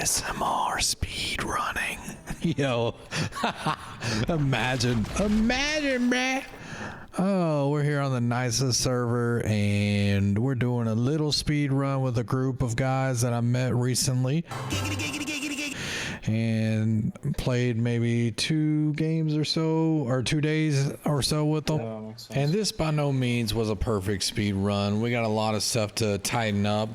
ASMR speed running. Yo, imagine, bruh. Oh, we're here on the nicest server and we're doing a little speed run with a group of guys that I met recently and played maybe 2 games or so, or 2 days or so with them. And this by no means was a perfect speed run. We got a lot of stuff to tighten up.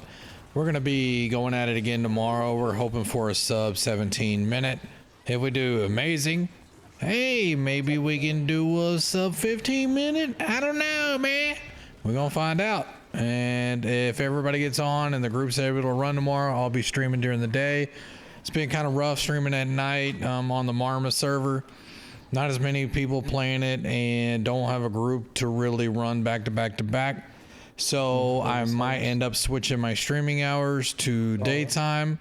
We're gonna be going at it again tomorrow. We're hoping for a sub 17 minute. If we do, amazing. Hey, maybe we can do a sub 15 minute. I don't know, man. We're gonna find out. And if everybody gets on and the group's able to run tomorrow, I'll be streaming during the day. It's been kind of rough streaming at night on the Marma server. Not as many people playing it and don't have a group to really run back to back to back. So I might end up switching my streaming hours to daytime.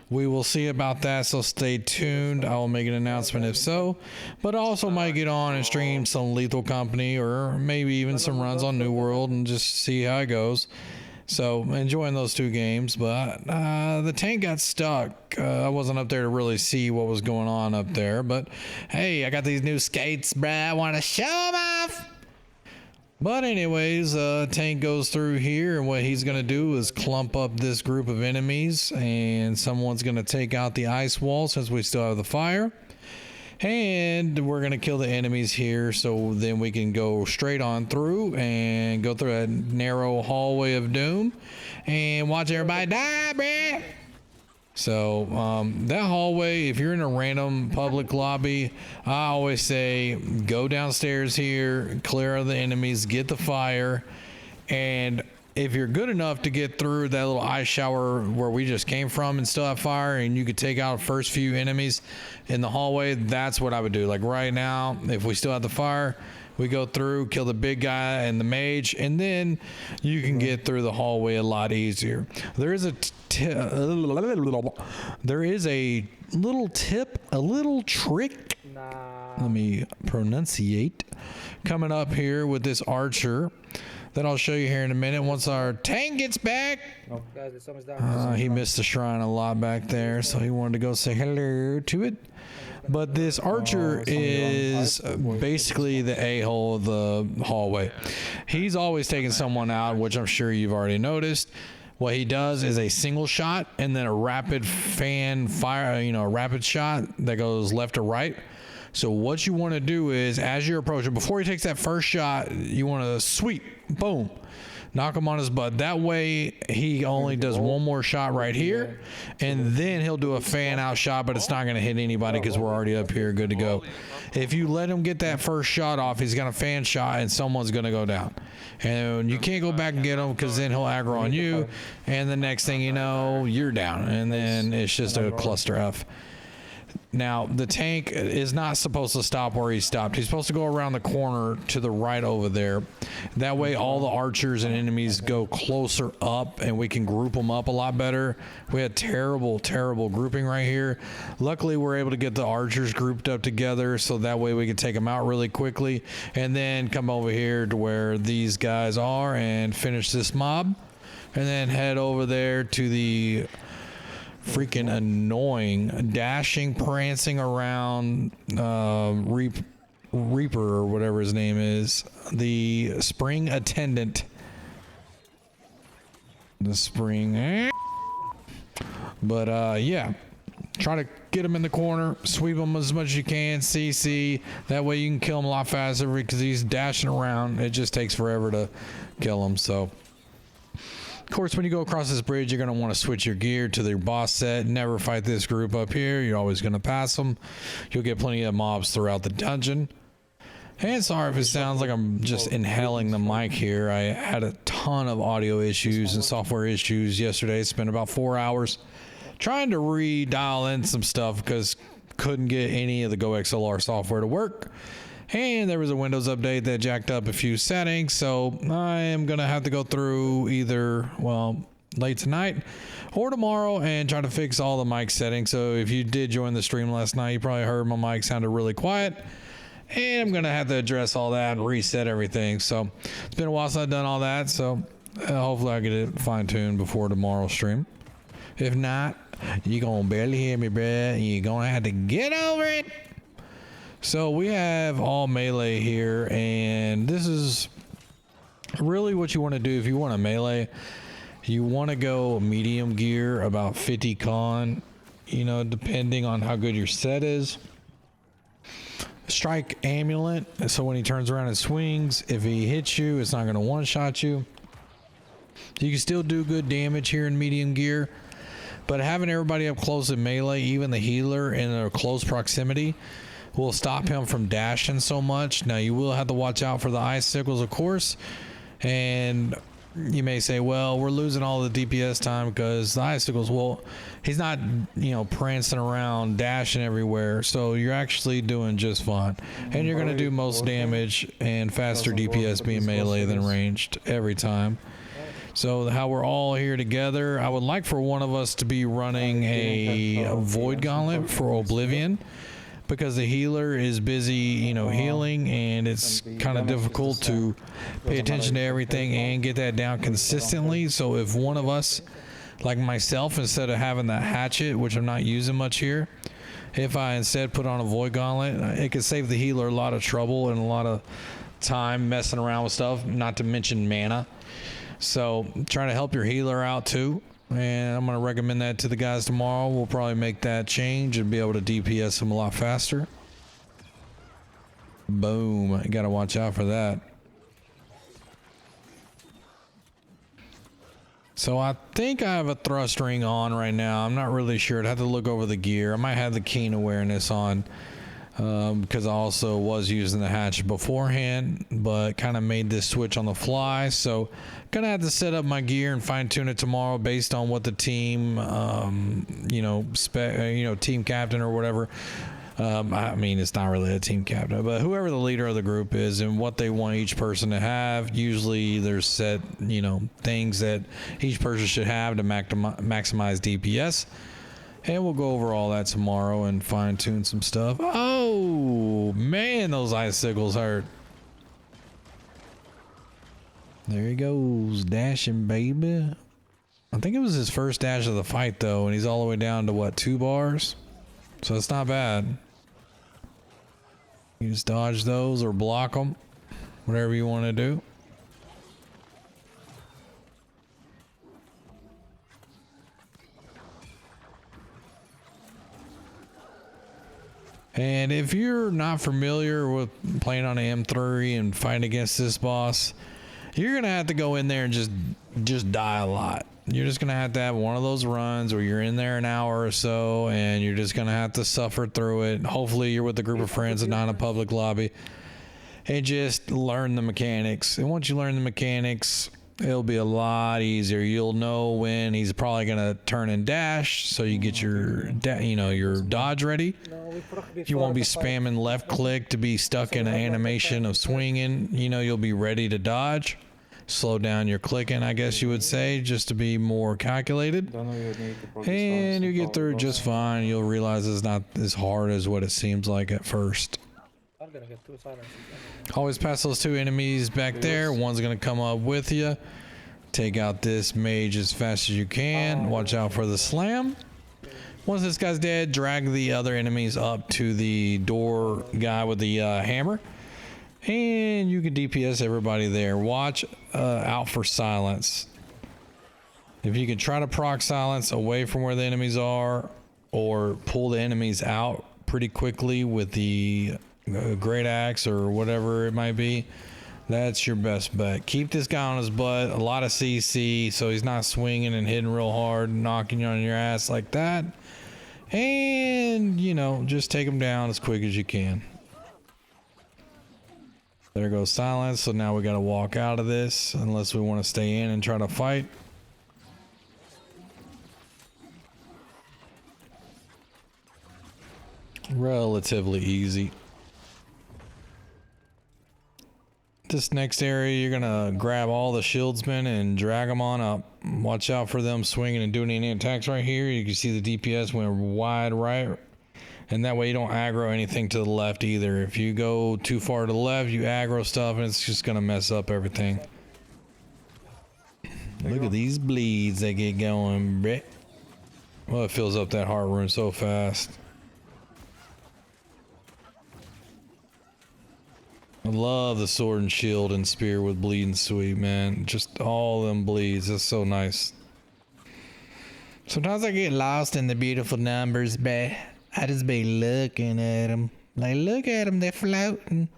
We will see about that, so stay tuned. I will make an announcement if so, but also might get on and stream some Lethal Company or maybe even some runs on New World and just see how it goes. So enjoying those 2 games, but the tank got stuck. I wasn't up there to really see what was going on up there, but hey, I got these new skates, bruh. I want to show them off. But anyways, tank goes through here, and what he's gonna do is clump up this group of enemies, and someone's gonna take out the ice wall since we still have the fire, and we're gonna kill the enemies here, so then we can go straight on through and go through a narrow hallway of doom and watch everybody die, bruh. So that hallway, if you're in a random public lobby, I always say go downstairs here, clear of the enemies, get the fire, and if you're good enough to get through that little ice shower where we just came from and still have fire, and you could take out the first few enemies in the hallway, that's what I would do. Like right now, if we still have the fire, we go through, kill the big guy and the mage, and then you can get through the hallway a lot easier. There is a little tip, a little trick. Let me pronunciate. Coming up here with this archer that I'll show you here in a minute once our tank gets back. He missed the shrine a lot back there, so he wanted to go say hello to it. But this archer is basically the a-hole of the hallway. He's always taking someone out, which I'm sure you've already noticed. What he does is a single shot and then a rapid fan fire, a rapid shot that goes left to right. So what you want to do is, as you're approaching, before he takes that first shot, you want to sweep, boom, knock him on his butt. That way he only does one more shot right here, and then he'll do a fan out shot, but it's not going to hit anybody because we're already up here good to go. If you let him get that first shot off, he's got a fan shot and someone's going to go down, and you can't go back and get him because then he'll aggro on you, and the next thing you know, you're down, and then it's just a cluster F. Now, the tank is not supposed to stop where he stopped. He's supposed to go around the corner to the right over there. That way, all the archers and enemies go closer up, and we can group them up a lot better. We had terrible, terrible grouping right here. Luckily, we're able to get the archers grouped up together, so that way we can take them out really quickly, and then come over here to where these guys are and finish this mob, and then head over there to the freaking annoying dashing prancing around Reaper or whatever his name is, the spring attendant, but yeah, try to get him in the corner, sweep him as much as you can, CC, that way you can kill him a lot faster because he's dashing around. It just takes forever to kill him. So of course, when you go across this bridge, you're going to want to switch your gear to your boss set. Never fight this group up here. You're always going to pass them. You'll get plenty of mobs throughout the dungeon. And sorry if it sounds like I'm just inhaling the mic here. I had a ton of audio issues and software issues yesterday. Spent about 4 hours trying to redial in some stuff because couldn't get any of the Go XLR software to work. And there was a Windows update that jacked up a few settings, so I am gonna have to go through either, well, late tonight or tomorrow and try to fix all the mic settings. So if you did join the stream last night, you probably heard my mic sounded really quiet, and I'm gonna have to address all that and reset everything. So it's been a while since I've done all that, so hopefully I get it fine-tuned before tomorrow's stream. If not, you're gonna barely hear me, bruh, and you're gonna have to get over it. So we have all melee here, and this is really what you want to do if you want a melee. You want to go medium gear, about 50 con, you know, depending on how good your set is. Strike amulet, so when he turns around and swings, if he hits you, it's not going to one-shot you. You can still do good damage here in medium gear, but having everybody up close in melee, even the healer in a close proximity, will stop him from dashing so much. Now you will have to watch out for the icicles, of course, and you may say, well, we're losing all the DPS time because the icicles, well, he's not, you know, prancing around dashing everywhere, so you're actually doing just fine, and you're going to do most damage and faster DPS being melee than ranged every time. So how we're all here together, I would like for one of us to be running a Void Gauntlet for Oblivion, because the healer is busy, you know, healing, and it's kind of difficult to pay attention to everything and get that down consistently. So if one of us, like myself, instead of having that hatchet, which I'm not using much here, if I instead put on a Void Gauntlet, it could save the healer a lot of trouble and a lot of time messing around with stuff, not to mention mana. So try to help your healer out too. And I'm going to recommend that to the guys tomorrow. We'll probably make that change and be able to DPS them a lot faster. Boom. You got to watch out for that. So I think I have a thrust ring on right now. I'm not really sure. I'd have to look over the gear. I might have the keen awareness on. Because I also was using the hatch beforehand, but kind of made this switch on the fly. So gonna have to set up my gear and fine tune it tomorrow based on what the team, team captain or whatever. I mean, it's not really a team captain, but whoever the leader of the group is and what they want each person to have. Usually there's set, you know, things that each person should have to maximize DPS. And we'll go over all that tomorrow and fine tune some stuff. Oh man, those icicles hurt. There he goes, dashing, baby. I think it was his first dash of the fight though, and he's all the way down to what, 2 bars? So it's not bad. You just dodge those or block them, whatever you want to do. And if you're not familiar with playing on an M3 and fighting against this boss, you're gonna have to go in there and just die a lot. You're just gonna have to have one of those runs where you're in there an hour or so and you're just gonna have to suffer through it. Hopefully you're with a group of friends and not in a public lobby, and just learn the mechanics. And once you learn the mechanics, it'll be a lot easier. You'll know when he's probably gonna turn and dash, so you get your your dodge ready. You won't be spamming left click to be stuck in an animation of swinging. You know, you'll be ready to dodge. Slow down your clicking, I guess you would say, just to be more calculated. And you get through just fine. You'll realize it's not as hard as what it seems like at first. Always pass those 2 enemies back there. One's gonna come up with you. Take out this mage as fast as you can. Watch out for the slam. Once this guy's dead, drag the other enemies up to the door guy with the hammer, and you can DPS everybody there. Watch out for silence. If you can try to proc silence away from where the enemies are, or pull the enemies out pretty quickly with the great axe or whatever it might be, that's your best bet. Keep this guy on his butt, a lot of CC, so he's not swinging and hitting real hard, knocking you on your ass like that. And, you know, just take him down as quick as you can. There goes silence. So now we got to walk out of this unless we want to stay in and try to fight. Relatively easy. This next area, you're gonna grab all the shieldsmen and drag them on up. Watch out for them swinging and doing any attacks right here. You can see the DPS went wide right, and that way you don't aggro anything to the left either. If you go too far to the left, you aggro stuff and it's just gonna mess up everything. Look at these bleeds they get going, Brett. Well, it fills up that heart rune so fast. I love the sword and shield and spear with bleeding sweet, man. Just all them bleeds. That's so nice. Sometimes I get lost in the beautiful numbers, but I just be looking at them. Like, look at them, they're floating.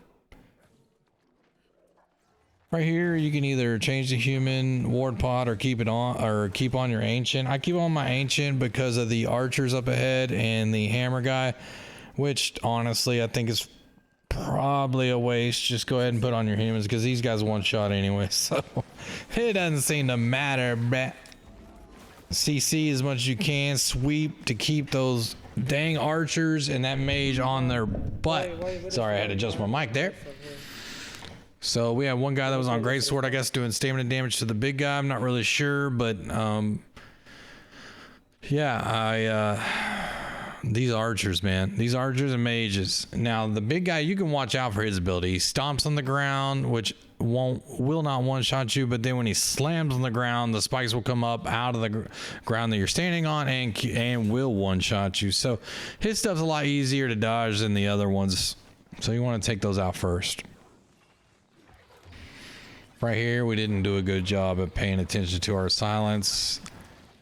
Right here, you can either change the human ward pod or keep it on, or keep on your ancient. I keep on my ancient because of the archers up ahead and the hammer guy, which honestly I think is probably a waste. Just go ahead and put on your humans because these guys one shot anyway, so it doesn't seem to matter, bruh. CC as much as you can, sweep to keep those dang archers and that mage on their butt. Sorry, I had to adjust my mic there. So we have one guy that was on greatsword, I guess, doing stamina damage to the big guy. I'm not really sure, but yeah, these archers, man, these archers and mages. Now the big guy, you can watch out for his ability. He stomps on the ground, which will not one-shot you, but then when he slams on the ground, the spikes will come up out of the ground that you're standing on and will one-shot you. So his stuff's a lot easier to dodge than the other ones, so you want to take those out first. Right here, we didn't do a good job of paying attention to our silence.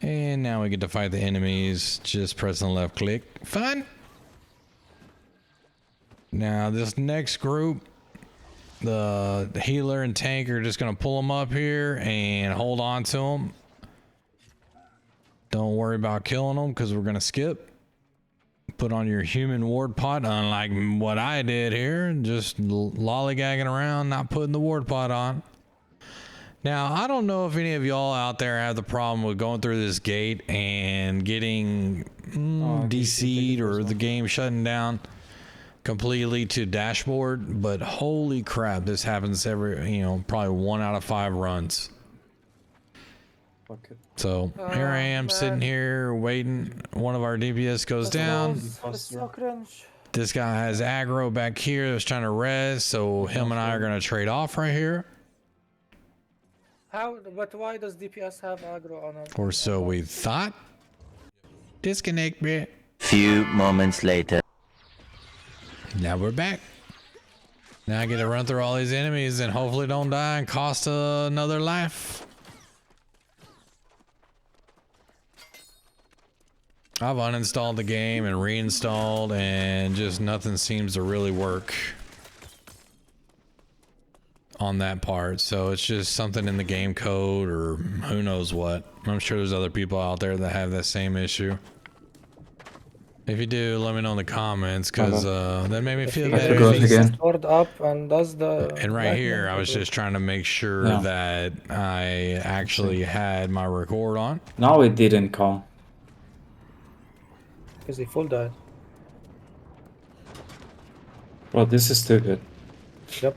And now we get to fight the enemies, just pressing left click. Fun! Now this next group, the healer and tank are just going to pull them up here and hold on to them. Don't worry about killing them because we're going to skip. Put on your human ward pod, unlike what I did here. Just lollygagging around, not putting the ward pod on. Now, I don't know if any of y'all out there have the problem with going through this gate and getting DC'd or the game shutting down completely to dashboard, but holy crap, this happens every, probably 1 out of 5 runs. So here I am sitting here waiting. One of our DPS goes down. This guy has aggro back here that's trying to res, so him and I are going to trade off right here. But why does DPS have aggro on it? Or so we thought. Disconnect, bit. Few moments later. Now we're back. Now I get to run through all these enemies and hopefully don't die and cost another life. I've uninstalled the game and reinstalled and just nothing seems to really work on that part, so it's just something in the game code or who knows what. I'm sure there's other people out there that have that same issue. If you do, let me know in the comments, because that made me feel better. Up and does the and right here I was just trying to make sure that I actually had my record on. No, it didn't come because he full died. Bro, this is stupid. Yep.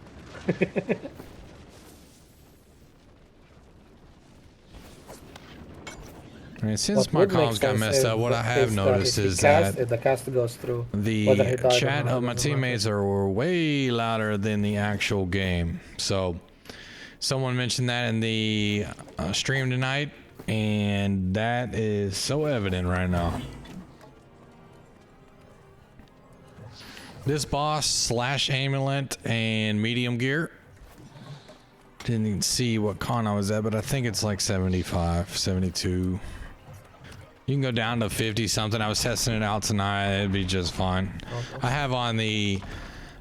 I mean, since my comms got messed up, what I have noticed is that the cast goes through. The chat of my teammates are way louder than the actual game. So someone mentioned that in the stream tonight, and that is so evident right now. This boss / amulet and medium gear. Didn't even see what con I was at, but I think it's like 75, 72. You can go down to 50 something. I was testing it out tonight. It'd be just fine. I have on the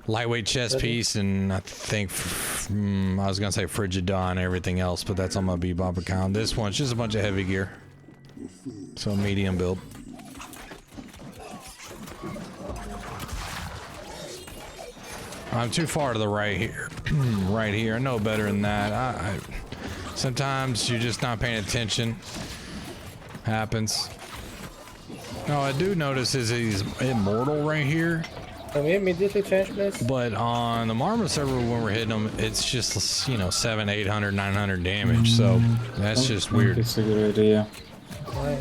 lightweight chest piece, and I think I was gonna say Frigidon and everything else, but that's on my Bebop account. This one's just a bunch of heavy gear, so medium build. I'm too far to the right here. Right here. I know better than that. Sometimes you're just not paying attention. Happens. No, I do notice is he's immortal right here. Can we immediately change place? But on the Marma server, when we're hitting him, it's just 700, 800, 900 damage. So that's just weird. It's a good idea. Right.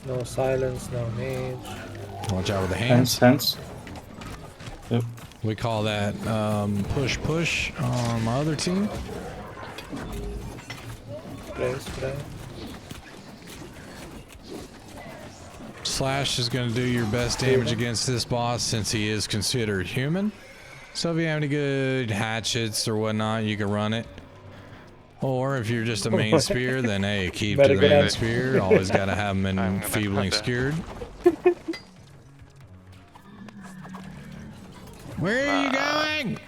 No silence, no mage. Watch out with the hands. Hands. Yep. We call that push on my other team. Spray. Slash is going to do your best damage against this boss since he is considered human. So if you have any good hatchets or whatnot, you can run it. Or if you're just a main spear, then hey, keep Better to the get main out. spear. Always got to have them I'm gonna enfeebling have to- skewered. Where are you going?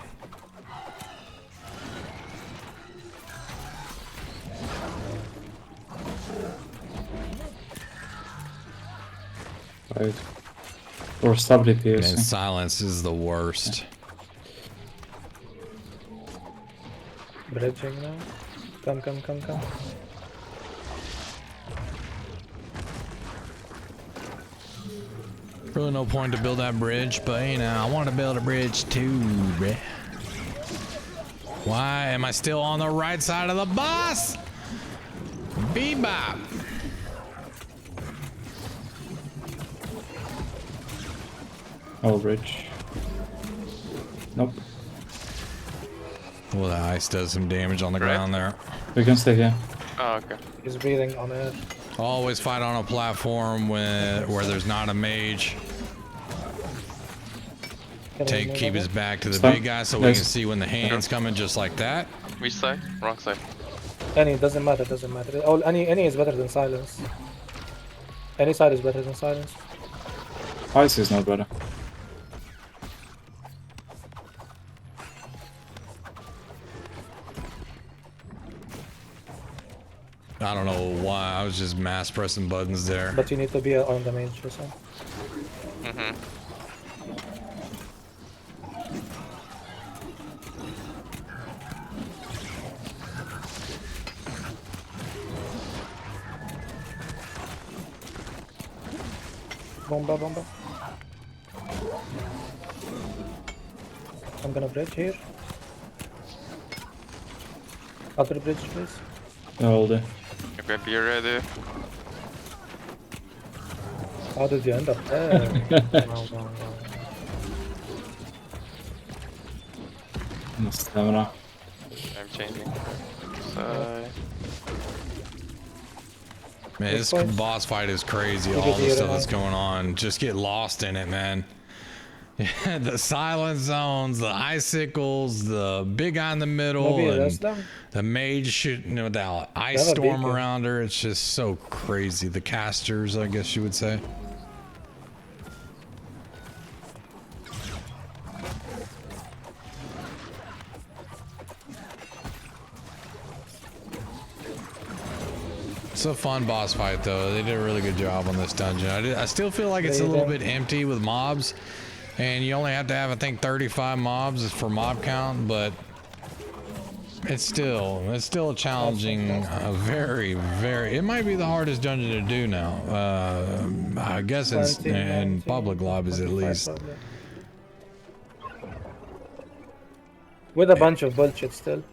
Right. Or stop Man, DPS. silence is the worst. Bridging now. Come. Really no point to build that bridge, but you know, I want to build a bridge too, bruh. Why am I still on the right side of the boss? Bebop. Oh, bridge. Nope. Well, the ice does some damage on the Right. ground there. We can stay here. Oh, okay. He's breathing on it. Always fight on a platform where there's not a mage. Keep his back to the Stop. big guy so we Nice. can see when the hand's coming, just like that. Which side? Wrong side. Any, doesn't matter. Oh, any is better than silence. Any side is better than silence. Ice is not better. I don't know why, I was just mass pressing buttons there. But you need to be on the mage or something. Mm-hmm. Bomba. I'm gonna bridge here. Other bridge, please. All day. Okay, be ready. How did you end up there? No. No stamina. I'm changing. Side. Man, this Which one? boss fight is crazy. You All can the see it stuff now. that's going on. Just get lost in it, man. The silent zones, the icicles, the big guy in the middle, Maybe and arrest them? the mage shooting with that ice They have a storm beacon. around her. It's just so crazy. The casters, I guess you would say. It's a fun boss fight, though. They did a really good job on this dungeon. I still feel like it's a They little did. bit empty with mobs, and you only have to have, I think, 35 mobs for mob count, but it's still a challenging, very, it might be the hardest dungeon to do now. I guess it's 20, in 19, public lobbies at 25 least. probably. With a bunch of bullshit still.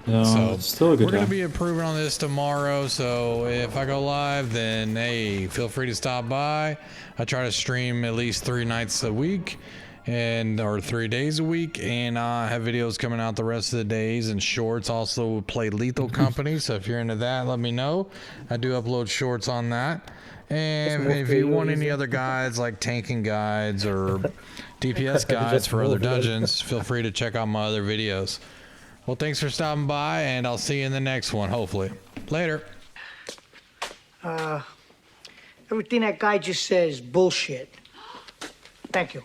Yeah, So it's still a good we're gonna time. be improving on this tomorrow. So if I go live, then hey, feel free to stop by. I try to stream at least 3 nights a week, or 3 days a week, and I have videos coming out the rest of the days and shorts. Also play Lethal Company. So if you're into that, let me know. I do upload shorts on that. And move if to you you, want any easy. other guides like tanking guides or DPS guides Just for other move it. dungeons, feel free to check out my other videos. Well, thanks for stopping by, and I'll see you in the next one, hopefully. Later. Everything that guy just says is bullshit. Thank you.